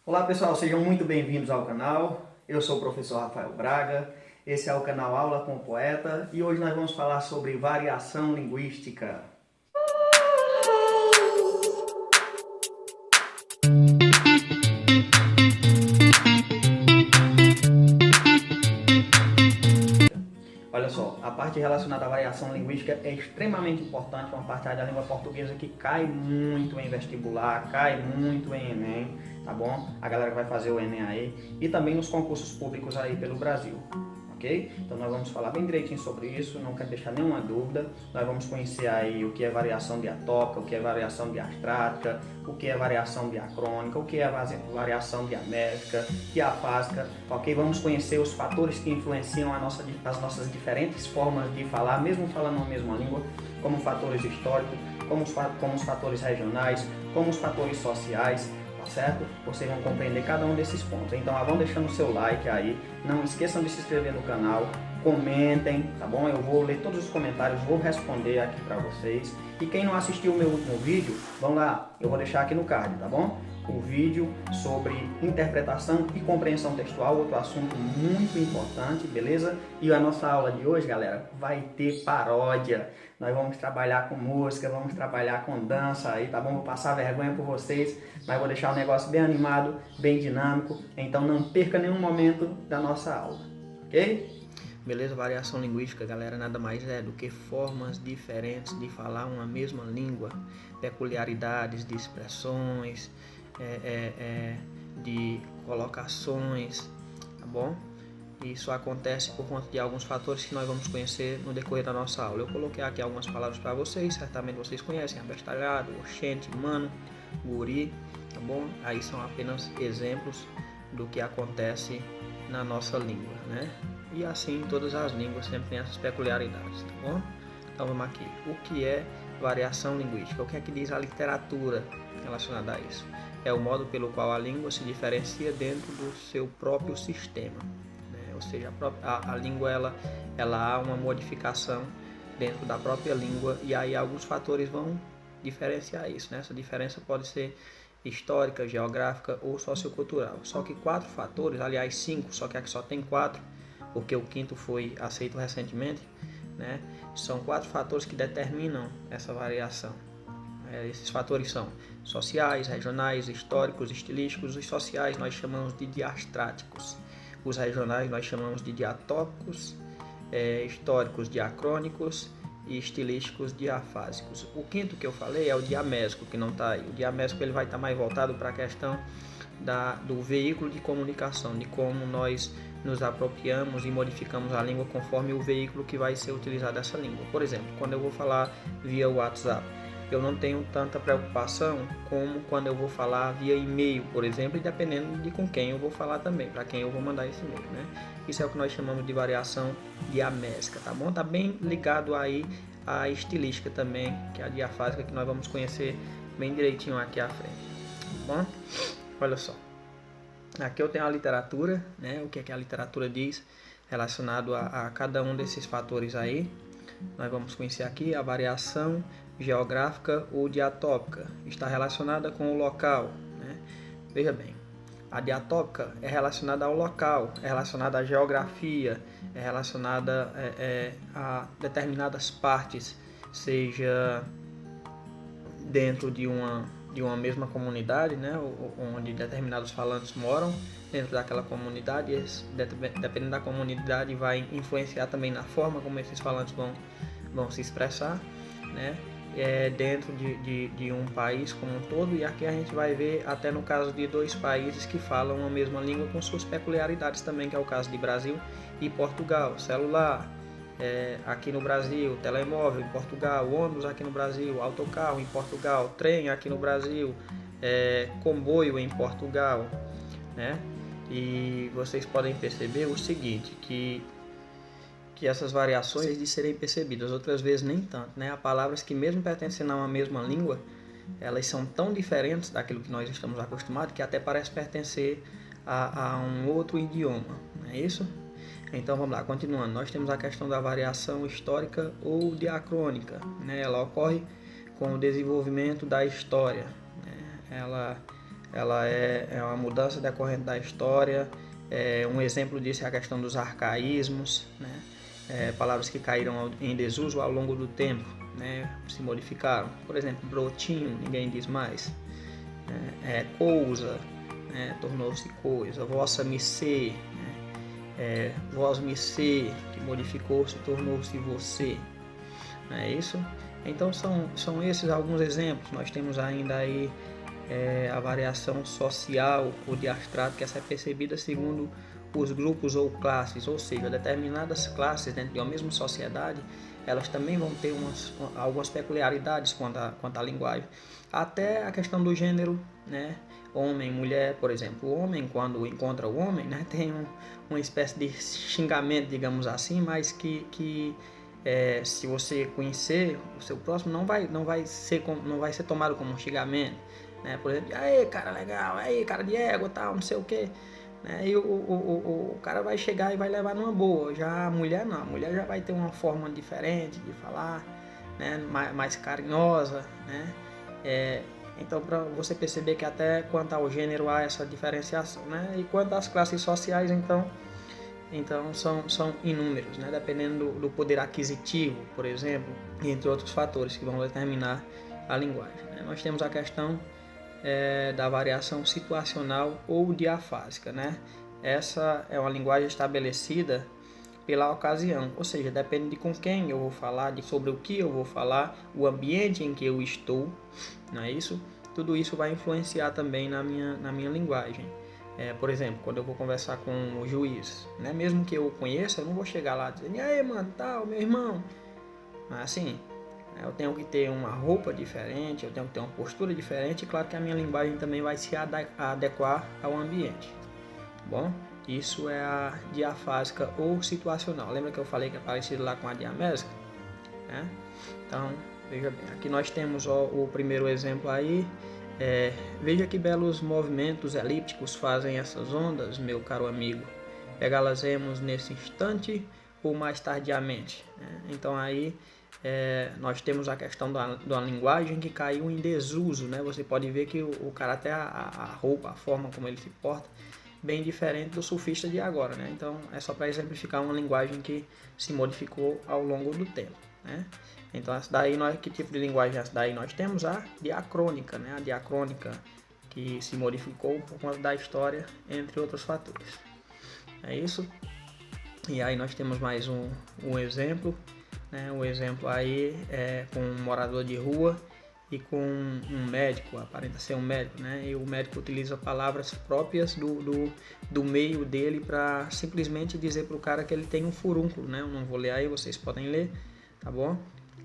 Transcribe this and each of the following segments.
Olá pessoal, sejam muito bem-vindos ao canal. Eu sou o professor Rafael Braga, esse é o canal Aula com o Poeta e hoje nós vamos falar sobre variação linguística. Olha só, a parte relacionada à variação linguística é extremamente importante, uma parte da língua portuguesa que cai muito em vestibular, cai muito em Enem, tá bom? A galera que vai fazer o Enem aí e também nos concursos públicos aí pelo Brasil. Okay? Então nós vamos falar bem direitinho sobre isso, não quero deixar nenhuma dúvida. Nós vamos conhecer aí o que é variação diatópica, o que é variação diastrática, o que é variação diacrônica, o que é variação diamétrica, diafásica, ok? Vamos conhecer os fatores que influenciam as nossas diferentes formas de falar, mesmo falando a mesma língua, como fatores históricos, como os fatores regionais, como os fatores sociais, certo? Vocês vão compreender cada um desses pontos. Então vão deixando o seu like aí, não esqueçam de se inscrever no canal, comentem, tá bom? Eu vou ler todos os comentários, vou responder aqui para vocês. E quem não assistiu o meu último vídeo, vão lá, eu vou deixar aqui no card, tá bom? O vídeo sobre interpretação e compreensão textual, outro assunto muito importante, beleza? E a nossa aula de hoje, galera, vai ter paródia. Nós vamos trabalhar com música, vamos trabalhar com dança aí, tá bom? Vou passar vergonha por vocês, mas vou deixar o negócio bem animado, bem dinâmico. Então não perca nenhum momento da nossa aula, ok? Beleza? Variação linguística, galera, nada mais é do que formas diferentes de falar uma mesma língua, peculiaridades de expressões, de colocações, tá bom? Isso acontece por conta de alguns fatores que nós vamos conhecer no decorrer da nossa aula. Eu coloquei aqui algumas palavras para vocês, certamente vocês conhecem: abestalhado, oxente, mano, guri, tá bom? Aí são apenas exemplos do que acontece na nossa língua, né? E assim todas as línguas sempre têm essas peculiaridades, tá bom? Então vamos aqui. O que é variação linguística? O que é que diz a literatura relacionada a isso? É o modo pelo qual a língua se diferencia dentro do seu próprio sistema, né? Ou seja, a língua ela há uma modificação dentro da própria língua e aí alguns fatores vão diferenciar isso, né? Essa diferença pode ser histórica, geográfica ou sociocultural. Só que 4 fatores, aliás 5, só que aqui só tem 4, porque o quinto foi aceito recentemente, né? São 4 fatores que determinam essa variação. Esses fatores são sociais, regionais, históricos, estilísticos. Os sociais nós chamamos de diastráticos, os regionais nós chamamos de diatópicos, históricos diacrônicos e estilísticos diafásicos. O quinto que eu falei é o diamésico, que não está aí. O diamésico ele vai estar mais voltado para a questão do veículo de comunicação, de como nós nos apropriamos e modificamos a língua conforme o veículo que vai ser utilizado essa língua. Por exemplo, quando eu vou falar via WhatsApp, eu não tenho tanta preocupação como quando eu vou falar via e-mail, por exemplo, e dependendo de com quem eu vou falar também, para quem eu vou mandar esse e-mail, né? Isso é o que nós chamamos de variação diamésica, tá bom? Tá bem ligado aí à estilística também, que é a diafásica, que nós vamos conhecer bem direitinho aqui à frente, tá bom? Olha só, aqui eu tenho a literatura, né? O que é que a literatura diz relacionado a cada um desses fatores aí. Nós vamos conhecer aqui a variação geográfica ou diatópica, está relacionada com o local, né? Veja bem, a diatópica é relacionada ao local, é relacionada à geografia, é relacionada a determinadas partes, seja dentro de uma mesma comunidade, né? Onde determinados falantes moram dentro daquela comunidade. Dependendo da comunidade vai influenciar também na forma como esses falantes vão se expressar, né? Dentro de um país como um todo, e aqui a gente vai ver até no caso de 2 países que falam a mesma língua com suas peculiaridades também, que é o caso de Brasil e Portugal. Celular aqui no Brasil, telemóvel em Portugal, ônibus aqui no Brasil, autocarro em Portugal, trem aqui no Brasil, comboio em Portugal, né? E vocês podem perceber o seguinte, que essas variações de serem percebidas, outras vezes nem tanto, né? Há palavras que mesmo pertencendo a uma mesma língua, elas são tão diferentes daquilo que nós estamos acostumados que até parece pertencer a um outro idioma, não é isso? Então vamos lá, continuando, nós temos a questão da variação histórica ou diacrônica, né? Ela ocorre com o desenvolvimento da história, né? ela é uma mudança decorrente da história. Um exemplo disso é a questão dos arcaísmos, né? Palavras que caíram em desuso ao longo do tempo, né? Se modificaram. Por exemplo, brotinho, ninguém diz mais. Coisa, né? Tornou-se coisa. Vossa missê, né? Vós missê, que modificou-se, tornou-se você. Não é isso? Então são esses alguns exemplos. Nós temos ainda aí a variação social ou de abstrato, que essa é percebida segundo os grupos ou classes, ou seja, determinadas classes dentro de uma mesma sociedade, elas também vão ter algumas peculiaridades quanto à linguagem. Até a questão do gênero, né? Homem, mulher, por exemplo. O homem, quando encontra o homem, né, tem uma espécie de xingamento, digamos assim, mas que se você conhecer o seu próximo, não vai ser tomado como um xingamento, né? Por exemplo, aí cara legal, aí cara de égua, tal, não sei o que, né? E o cara vai chegar e vai levar numa boa. Já a mulher não, a mulher já vai ter uma forma diferente de falar, né? Mais carinhosa, né? Então, para você perceber que até quanto ao gênero há essa diferenciação, né? E quanto às classes sociais, então são inúmeros, né? Dependendo do poder aquisitivo, por exemplo, entre outros fatores que vão determinar a linguagem, né? Nós temos a questão da variação situacional ou diafásica, né? Essa é uma linguagem estabelecida pela ocasião, ou seja, depende de com quem eu vou falar, sobre o que eu vou falar, o ambiente em que eu estou, não é isso? Tudo isso vai influenciar também na minha linguagem. Por exemplo, quando eu vou conversar com o juiz, né? Mesmo que eu o conheça, eu não vou chegar lá dizendo, e aí, mano, tal, meu irmão. Mas assim, eu tenho que ter uma roupa diferente, eu tenho que ter uma postura diferente, e claro que a minha linguagem também vai se adequar ao ambiente. Bom, isso é a diafásica ou situacional. Lembra que eu falei que é parecido lá com a diamésica? Né? Então, veja bem, aqui nós temos o primeiro exemplo aí. Veja que belos movimentos elípticos fazem essas ondas, meu caro amigo. Pegá-las-emos nesse instante ou mais tardiamente, né? Então aí nós temos a questão da linguagem que caiu em desuso, né? Você pode ver que o cara até a roupa, a forma como ele se porta, bem diferente do surfista de agora, né? Então é só para exemplificar uma linguagem que se modificou ao longo do tempo, né? Então essa daí, que tipo de linguagem essa daí? Nós temos a diacrônica, né? A diacrônica que se modificou por conta da história, entre outros fatores. É isso? E aí nós temos mais um exemplo, né? O exemplo aí é com um morador de rua e com um médico, aparenta ser um médico, né? E o médico utiliza palavras próprias do meio dele para simplesmente dizer para o cara que ele tem um furúnculo, né? Eu não vou ler aí, vocês podem ler, tá bom?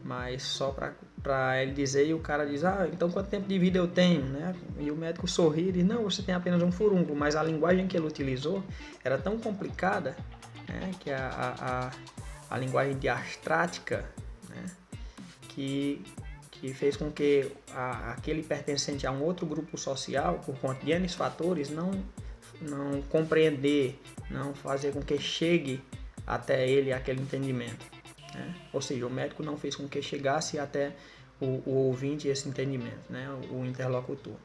Mas só para ele dizer, e o cara diz, então quanto tempo de vida eu tenho, né? E o médico sorri e diz, não, você tem apenas um furúnculo, mas a linguagem que ele utilizou era tão complicada, né? Que a linguagem diastrática, né? Que fez com que aquele pertencente a um outro grupo social, por conta de N fatores, não compreender, não fazer com que chegue até ele aquele entendimento, né? Ou seja, o médico não fez com que chegasse até o ouvinte esse entendimento, né? O interlocutor.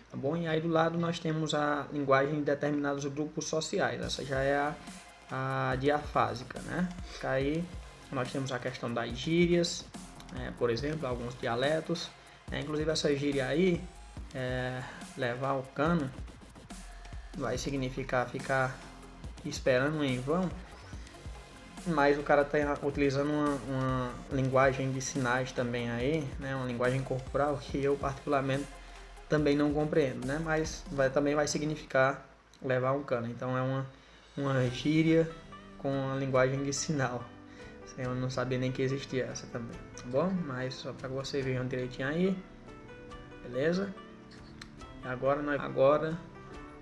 Tá bom? E aí do lado nós temos a linguagem de determinados grupos sociais. Essa já é a diafásica, né? Aí nós temos a questão das gírias, por exemplo, alguns dialetos, né? Inclusive essa gíria aí, levar o cano, vai significar ficar esperando em vão, mas o cara está utilizando uma linguagem de sinais também aí, né? Uma linguagem corporal que eu particularmente também não compreendo, né? Mas também vai significar levar um cano. Então é uma gíria com a linguagem de sinal. Eu não sabia nem que existia essa também, tá bom? Mas só para vocês verem direitinho aí, beleza? Agora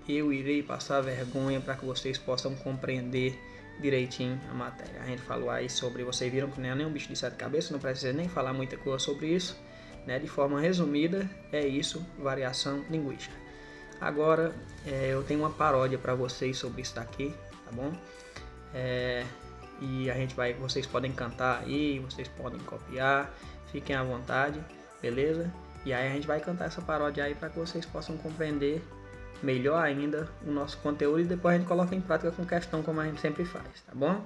eu irei passar vergonha para que vocês possam compreender direitinho a matéria. A gente falou aí sobre, vocês viram que não é nem um bicho de sete cabeças, não precisa nem falar muita coisa sobre isso, né? De forma resumida, é isso, variação linguística. Agora eu tenho uma paródia para vocês sobre isso daqui, tá bom? E vocês podem cantar aí, vocês podem copiar, fiquem à vontade, beleza? E aí a gente vai cantar essa paródia aí para que vocês possam compreender melhor ainda o nosso conteúdo e depois a gente coloca em prática com questão, como a gente sempre faz, tá bom?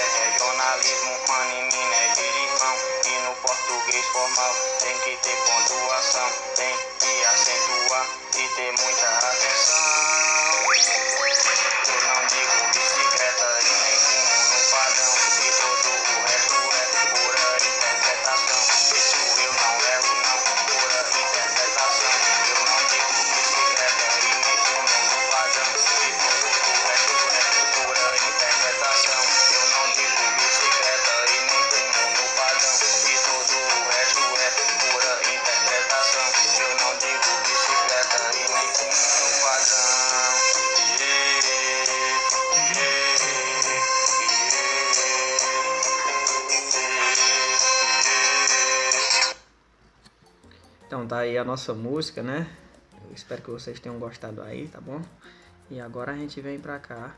Regionalismo, mano, em mim é de irmão. E no português formal tem que ter pontuação, tem que acentuar e ter muita atenção. Eu não digo bicicleta e nem fumo no padrão, e todo o resto é pura interpretação. Isso eu não erro não, pura interpretação. Eu não digo bicicleta e nem fumo no padrão, e todo o resto é pura interpretação. Eu não digo bicicleta e nem fumo no padrão, e todo o resto é pura interpretação. Eu não digo bicicleta e nem fumo no padrão. Então tá aí a nossa música, né? Eu espero que vocês tenham gostado aí, tá bom? E agora a gente vem pra cá.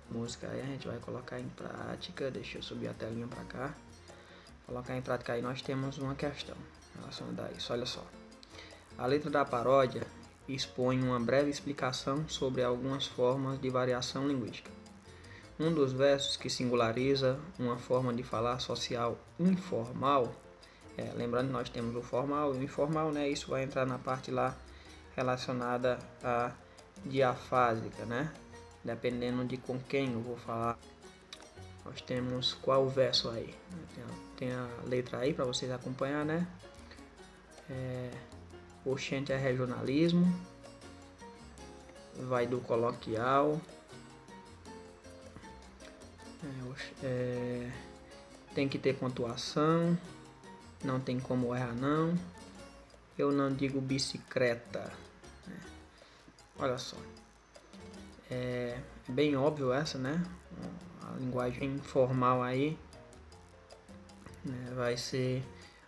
Música aí a gente vai colocar em prática. Deixa eu subir a telinha pra cá. Colocar em prática aí nós temos uma questão relacionada a isso. Olha só. A letra da paródia expõe uma breve explicação sobre algumas formas de variação linguística. Um dos versos que singulariza uma forma de falar social informal, lembrando que nós temos o formal e o informal, né? Isso vai entrar na parte lá relacionada à diafásica, né? Dependendo de com quem eu vou falar. Nós temos qual verso aí? Tem a letra aí para vocês acompanhar, né? Oxente é regionalismo. Vai do coloquial. Tem que ter pontuação. Não tem como errar não. Eu não digo bicicleta. Olha só. É bem óbvio essa, né? A linguagem informal aí, né? Vai ser...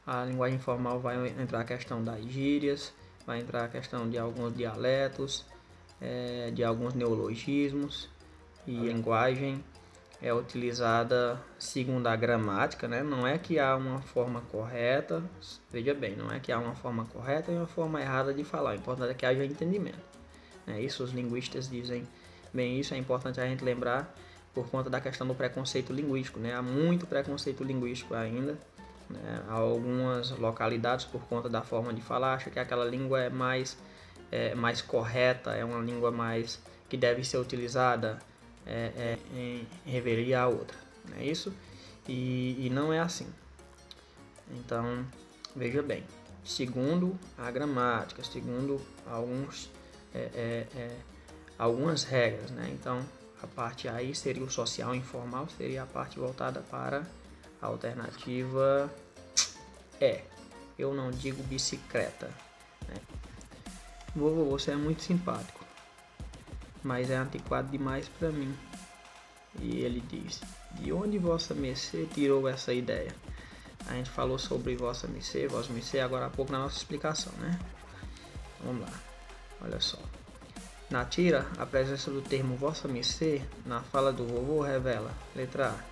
A linguagem informal vai entrar a questão das gírias, vai entrar a questão de alguns dialetos, de alguns neologismos. E a linguagem é utilizada segundo a gramática, né? Não é que há uma forma correta, veja bem, não é que há uma forma correta e uma forma errada de falar. O importante é que haja entendimento. Isso os linguistas dizem bem isso, é importante a gente lembrar por conta da questão do preconceito linguístico, né? Há muito preconceito linguístico ainda, né? Há algumas localidades, por conta da forma de falar, acham que aquela língua é mais correta, é uma língua mais que deve ser utilizada em revelia a outra, não é isso? E não é assim. Então, veja bem, segundo a gramática, segundo algumas regras, né? Então, a parte aí seria o social informal, seria a parte voltada para a alternativa eu não digo bicicleta, né? Vovô, você é muito simpático, mas é antiquado demais para mim. E ele diz: de onde vossa mercê tirou essa ideia? A gente falou sobre vossa mercê agora há pouco na nossa explicação, né? Vamos lá, olha só. Na tira, a presença do termo vossa mercê na fala do vovô revela, letra A,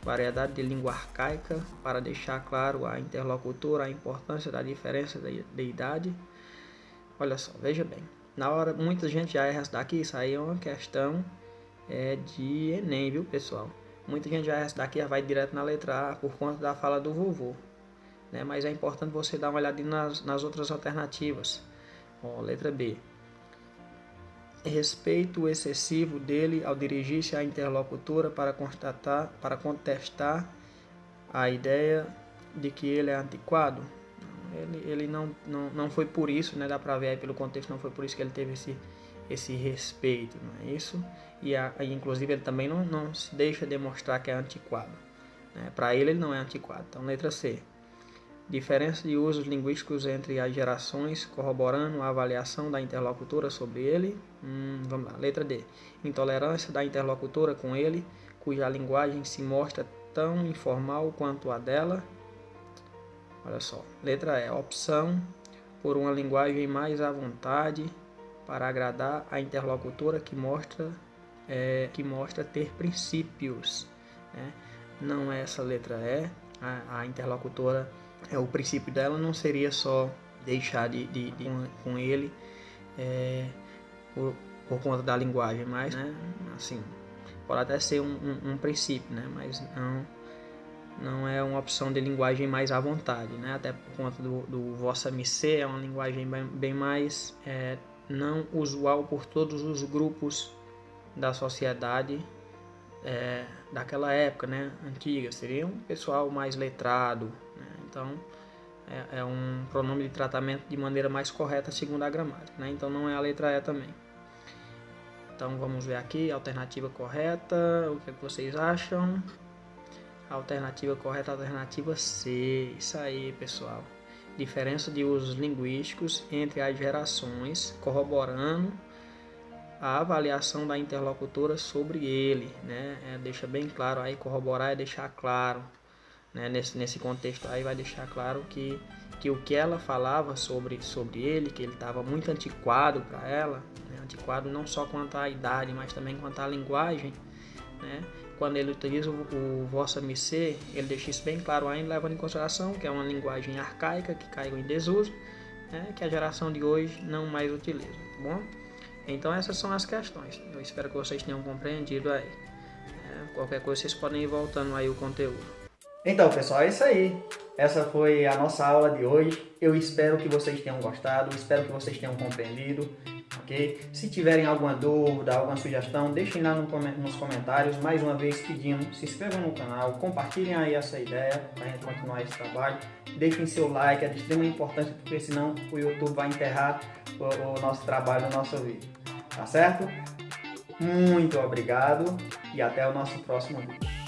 variedade de língua arcaica para deixar claro à interlocutora a importância da diferença de idade. Olha só, veja bem, na hora muita gente já erra essa daqui, isso aí é uma questão de Enem, viu pessoal? Muita gente já erra essa daqui, já vai direto na letra A por conta da fala do vovô, né? Mas é importante você dar uma olhadinha nas outras alternativas. Ó, letra B. Respeito excessivo dele ao dirigir-se à interlocutora para contestar a ideia de que ele é antiquado. Ele não foi por isso, né? Dá para ver aí pelo contexto, não foi por isso que ele teve esse respeito, não é isso? E inclusive ele também não se deixa demonstrar que é antiquado, né? Para ele não é antiquado. Então, letra C. Diferença de usos linguísticos entre as gerações, corroborando a avaliação da interlocutora sobre ele. Vamos lá, letra D. Intolerância da interlocutora com ele cuja linguagem se mostra tão informal quanto a dela? Olha só, letra E, opção por uma linguagem mais à vontade para agradar a interlocutora que mostra ter princípios, né? Não é essa letra E, a interlocutora, o princípio dela não seria só deixar de com ele por conta da linguagem, mas, né, assim, pode até ser um princípio, né, mas não é uma opção de linguagem mais à vontade, né, até por conta do vossa me ser, é uma linguagem bem mais não usual por todos os grupos da sociedade daquela época, né, antiga. Seria um pessoal mais letrado, né? Então é um pronome de tratamento de maneira mais correta segundo a gramática, né? Então não é a letra E também. Então vamos ver aqui, alternativa correta, o que vocês acham? Alternativa correta, alternativa C. Isso aí, pessoal. Diferença de usos linguísticos entre as gerações, corroborando a avaliação da interlocutora sobre ele, né? Deixa bem claro aí, corroborar é deixar claro, né? Nesse contexto aí vai deixar claro que o que ela falava sobre ele, que ele estava muito antiquado para ela, né? Antiquado não só quanto à idade, mas também quanto à linguagem, né? Quando ele utiliza o vossa me ser, ele deixa isso bem claro ainda, levando em consideração que é uma linguagem arcaica que caiu em desuso, né? Que a geração de hoje não mais utiliza, tá bom? Então essas são as questões. Eu espero que vocês tenham compreendido aí. Qualquer coisa vocês podem ir voltando aí o conteúdo. Então, pessoal, é isso aí. Essa foi a nossa aula de hoje. Eu espero que vocês tenham gostado, espero que vocês tenham compreendido, ok? Se tiverem alguma dúvida, alguma sugestão, deixem lá nos comentários. Mais uma vez pedindo, se inscrevam no canal, compartilhem aí essa ideia para a gente continuar esse trabalho. Deixem seu like, é de extrema importância, porque senão o YouTube vai enterrar o nosso trabalho, o nosso vídeo. Tá certo? Muito obrigado e até o nosso próximo vídeo.